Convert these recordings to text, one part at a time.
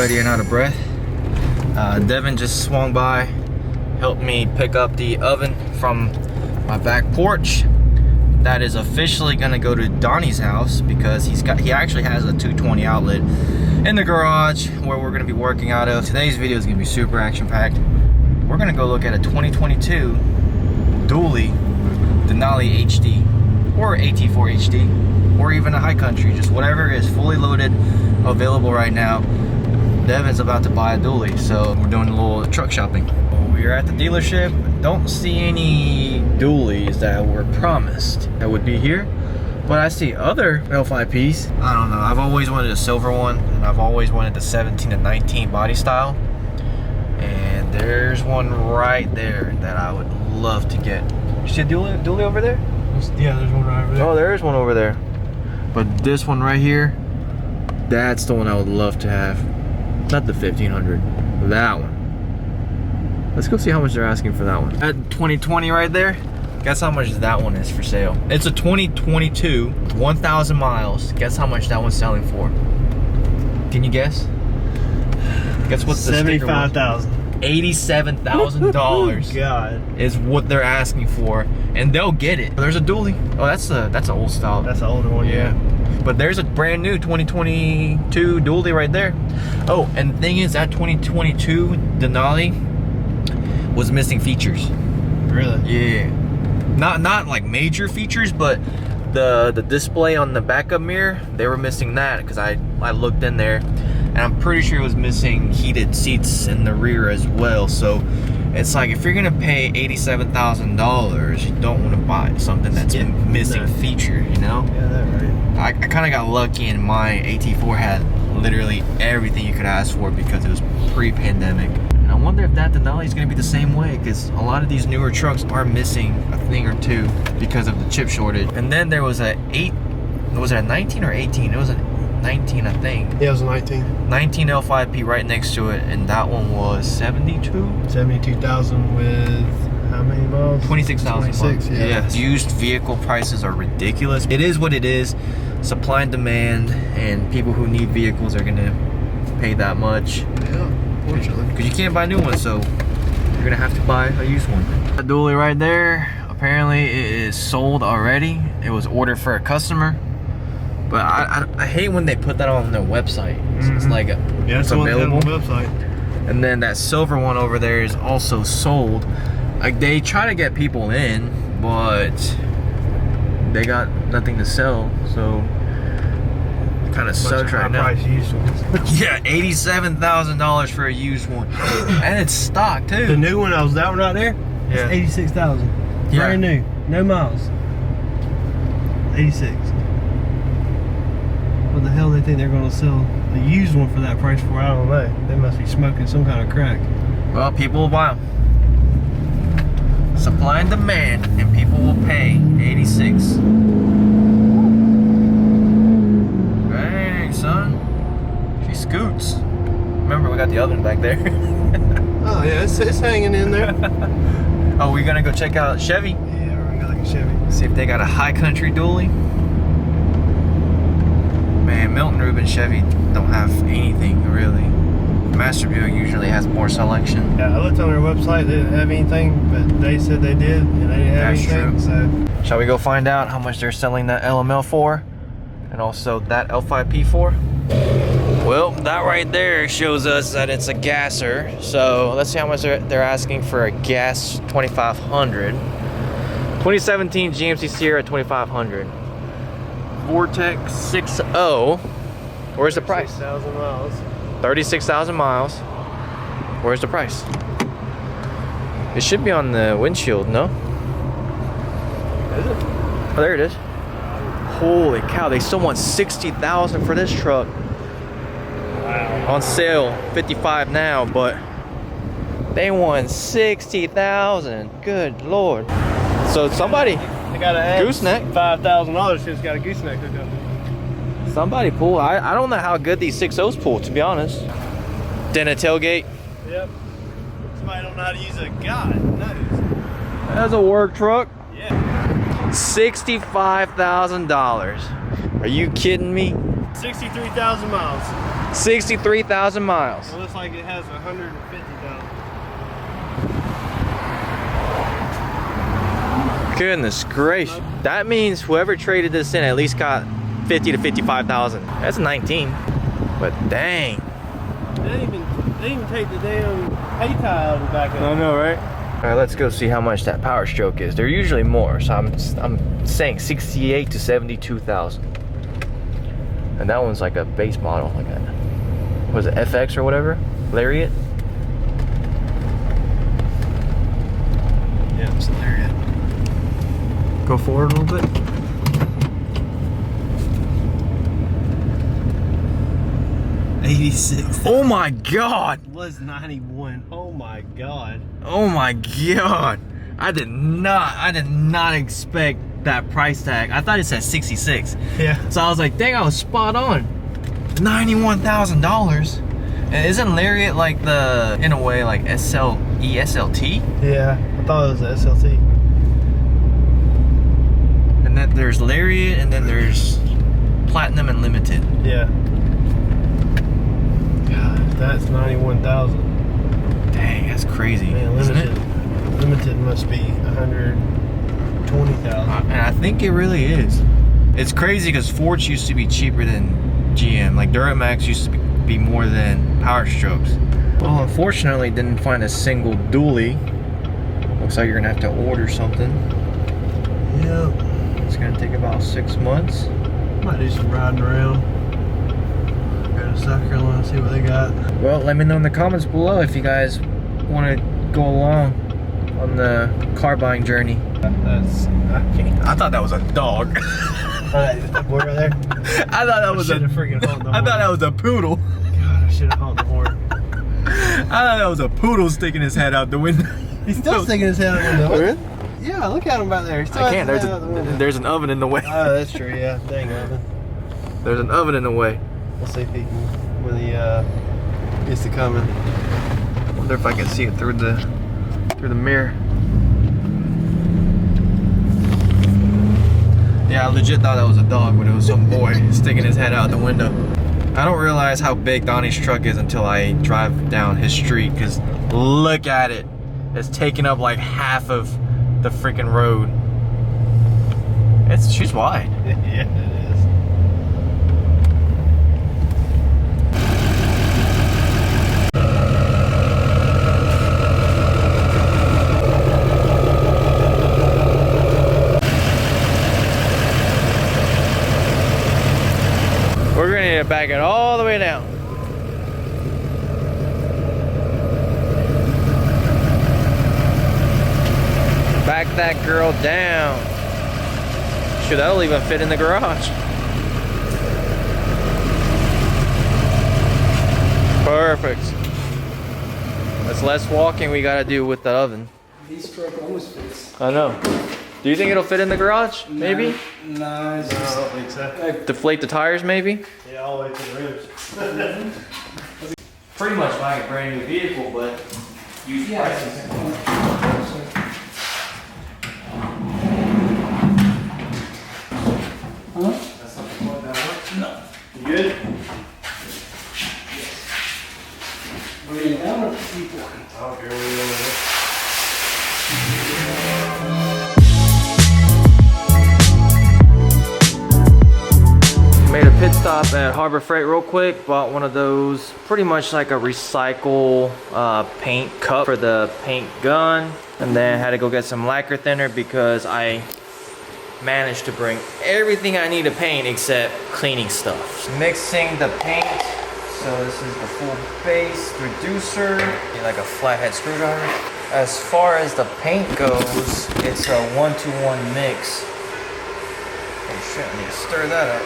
sweaty and out of breath. Devin just swung by, helped me pick up the oven from my back porch. That is officially gonna go to Donnie's house because he actually has a 220 outlet in the garage where we're gonna be working out of. Today's video is gonna be super action-packed. We're gonna go look at a 2022 dually Denali HD or AT4 HD or even a high country, just whatever is fully loaded, available right now. Devin's about to buy a dually, so we're doing a little truck shopping. We're at the dealership. Don't see any dualies that were promised that would be here, but I see other L5Ps. I don't know, I've always wanted a silver one, and I've always wanted the 17 to 19 body style, and there's one right there that I would love to get. You see a dually over there? Yeah, there's one right over there. Oh, there is one over there. But this one right here, that's the one I would love to have. Not the 1500, that one. Let's go see how much they're asking for that one. That 2020 right there, guess how much that one is for sale. It's a 2022, 1,000 miles. Guess how much that one's selling for? Can you guess? Guess what's the sticker was? $75,000. $87,000 God, is what they're asking for, and they'll get it. There's a dually. Oh, that's an old style. that's the older one. Yeah. But there's a brand new 2022 dually right there. Oh, and the thing is, that 2022 Denali was missing features. Really? Yeah. Not like major features, but the display on the backup mirror, they were missing that because I looked in there, and I'm pretty sure it was missing heated seats in the rear as well. So it's like, if you're gonna pay $87,000, you don't want to buy something that's missing feature, you know? Yeah, that's right. I kind of got lucky, and my AT4 had literally everything you could ask for because it was pre-pandemic. And I wonder if that Denali is going to be the same way, because a lot of these newer trucks are missing a thing or two because of the chip shortage. And then there was was it a 19 or 18? It was a 19, I think. Yeah, it was a 19. 19 L5P right next to it, and that one was 72? 72,000 with how many miles? 26,000. 26, yeah. Used vehicle prices are ridiculous. It is what it is. Supply and demand, and people who need vehicles are gonna pay that much. Yeah, fortunately. Because you can't buy new ones, so you're gonna have to buy a used one. That dually right there, apparently it is sold already. It was ordered for a customer. But I hate when they put that on their website. It's like it's available. On the website. And then that silver one over there is also sold. Like, they try to get people in, but they got nothing to sell, so it kind of sucks right now. Price used ones. Yeah, $87,000 for a used one, and it's stock too. The new one, that one right there. Yeah, it's 86,000. Yeah. Brand new, no miles. 86. What the hell they think they're going to sell a used one for that price for? I don't know. They must be smoking some kind of crack. Well, people will buy them. Supply and demand, and people will pay. 86. Dang, son. She scoots. Remember, we got the oven back there. Oh yeah, it's hanging in there. Oh, we're gonna go check out Chevy. Yeah, we're gonna go look at Chevy. See if they got a high country dually. Man, Milton Rubin Chevy don't have anything really. Masterbuick usually has more selection. Yeah, I looked on their website, they didn't have anything, but they said they did, and they didn't have anything. True. So, shall we go find out how much they're selling that LML for, and also that L5P for? Well, that right there shows us that it's a gasser. So let's see how much they're asking for a gas 2500. 2017 GMC Sierra 2500. Vortex 6.0. Where's the price? 6,000 miles. 36,000 miles. Where's the price? It should be on the windshield, no? Is it? Oh, there it is. Holy cow, they still want 60,000 for this truck. Wow. On sale, 55 now, but they want 60,000. Good Lord. So somebody, They got to add gooseneck. $5,000. It's got a gooseneck hookup. Somebody pull. I don't know how good these 6.0s pull, to be honest. Then a tailgate. Yep. Somebody don't know how to use a God knows. That's a work truck. Yeah. $65,000. Are you kidding me? 63,000 miles. 63,000 miles. It looks like it has 150,000. Goodness gracious. That means whoever traded this in at least got 50 to 55,000. That's 19. But dang. They didn't even take the damn hay tie out of the back of it. I know, right? All right, let's go see how much that power stroke is. They're usually more, so I'm saying 68 to 72,000. And that one's like a base model, like a, was it FX or whatever? Lariat? Yeah, it's a Lariat. Go forward a little bit. '86. Oh my God! Was 91. Oh my God. Oh my God! I did not expect that price tag. I thought it said 66. Yeah. So I was like, dang, I was spot on. $91,000. And isn't Lariat like the, in a way, like SLT? Yeah, I thought it was the SLT. And then there's Lariat, and then there's Platinum and Limited. Yeah. God, that's 91,000. Dang, that's crazy, Man, isn't limited, it? Limited must be 120,000. And I think it really is. It's crazy because Fords used to be cheaper than GM. Like Duramax used to be more than Power Strokes. Well, unfortunately, didn't find a single dually. Looks like you're gonna have to order something. Yep. It's gonna take about 6 months. Might do some riding around. Go to South Carolina, see what they got. Well, let me know in the comments below if you guys want to go along on the car buying journey. I thought that was a dog. That boy right there. I thought that was a freaking honked the I horn. thought that was a poodle. God, I should have honked the horn. I thought that was a poodle sticking his head out the window. He's still sticking his head out the window. Really? Yeah, look at him back there. He still I has can't. his head out the window. There's an oven in the way. Oh, that's true. Yeah, dang oven. There's an oven in the way. We'll see if he can when he gets to coming. Wonder if I can see it through the mirror. Yeah, I legit thought that was a dog, but it was some boy sticking his head out the window. I don't realize how big Donnie's truck is until I drive down his street, because look at it. It's taking up like half of the freaking road. She's wide. Yeah, it is. We're gonna need to back it all the way down. Back that girl down. Sure, that'll even fit in the garage. Perfect. That's less walking we gotta do with the oven. This truck almost fits. I know. Do you think it'll fit in the garage? Maybe? No, it's I just don't think so. Deflate the tires, maybe? Yeah, all the way to the ribs. Pretty much like a brand new vehicle, but used prices. Huh? That's not the point that works. No. You good? Bring it down or keep walking? I don't care where you want to Made a pit stop at Harbor Freight real quick. Bought one of those, pretty much like a recycle paint cup for the paint gun. And then had to go get some lacquer thinner because I managed to bring everything I need to paint except cleaning stuff. Mixing the paint. So this is the full base reducer, like a flathead screwdriver. As far as the paint goes, it's a 1-to-1 mix. Oh shit, I need to stir that up.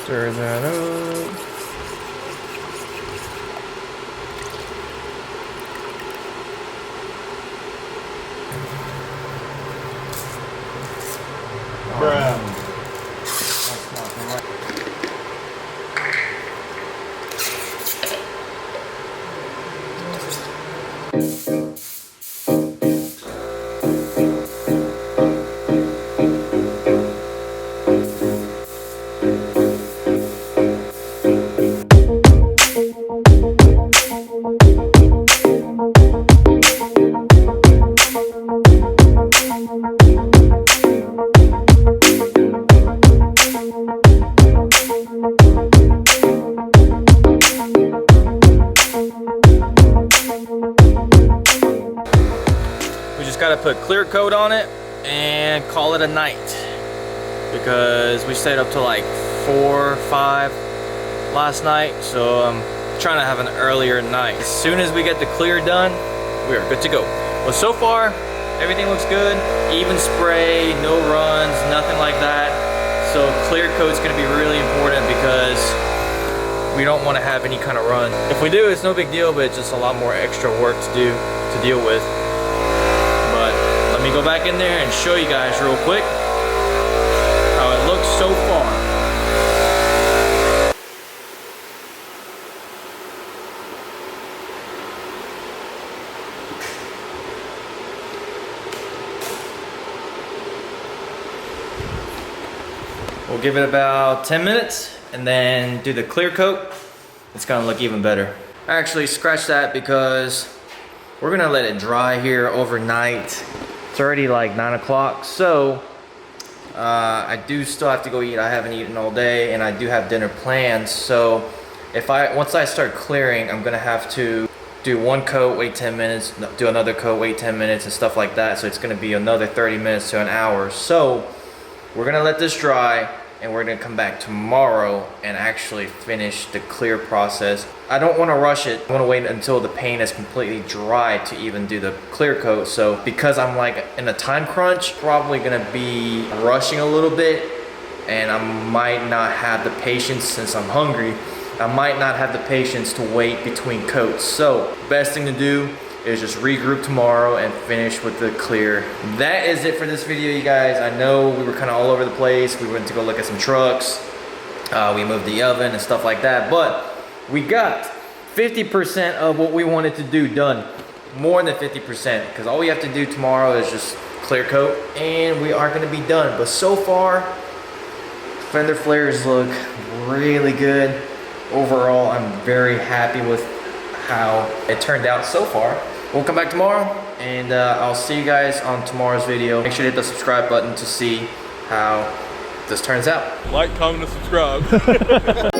Stir that up. Bruh. That's not the right. gotta put clear coat on it and call it a night, because we stayed up till like 4 or 5 last night, so I'm trying to have an earlier night. As soon as we get the clear done, we are good to go. But so far, everything looks good. Even spray, no runs, nothing like that. So clear coat's gonna be really important because we don't want to have any kind of run. If we do, it's no big deal, but it's just a lot more extra work to do, to deal with. But let me go back in there and show you guys real quick how it looks so far. We'll give it about 10 minutes and then do the clear coat. It's gonna look even better. Actually, scratch that because we're gonna let it dry here overnight. It's already like 9 o'clock, so I do still have to go eat. I haven't eaten all day and I do have dinner plans. So once I start clearing, I'm gonna have to do one coat, wait 10 minutes, do another coat, wait 10 minutes and stuff like that. So it's gonna be another 30 minutes to an hour. So we're gonna let this dry and we're gonna come back tomorrow and actually finish the clear process. I don't wanna rush it. I wanna wait until the paint is completely dry to even do the clear coat. So because I'm like in a time crunch, probably gonna be rushing a little bit, and I might not have the patience, since I'm hungry, I might not have the patience to wait between coats. So best thing to do is just regroup tomorrow and finish with the clear. That is it for this video, you guys. I know we were kind of all over the place. We went to go look at some trucks. We moved the oven and stuff like that, but we got 50% of what we wanted to do done. More than 50%, because all we have to do tomorrow is just clear coat and we are gonna be done. But so far, fender flares look really good. Overall, I'm very happy with how it turned out so far. We'll come back tomorrow and I'll see you guys on tomorrow's video. Make sure to hit the subscribe button to see how this turns out. Like, comment, and subscribe.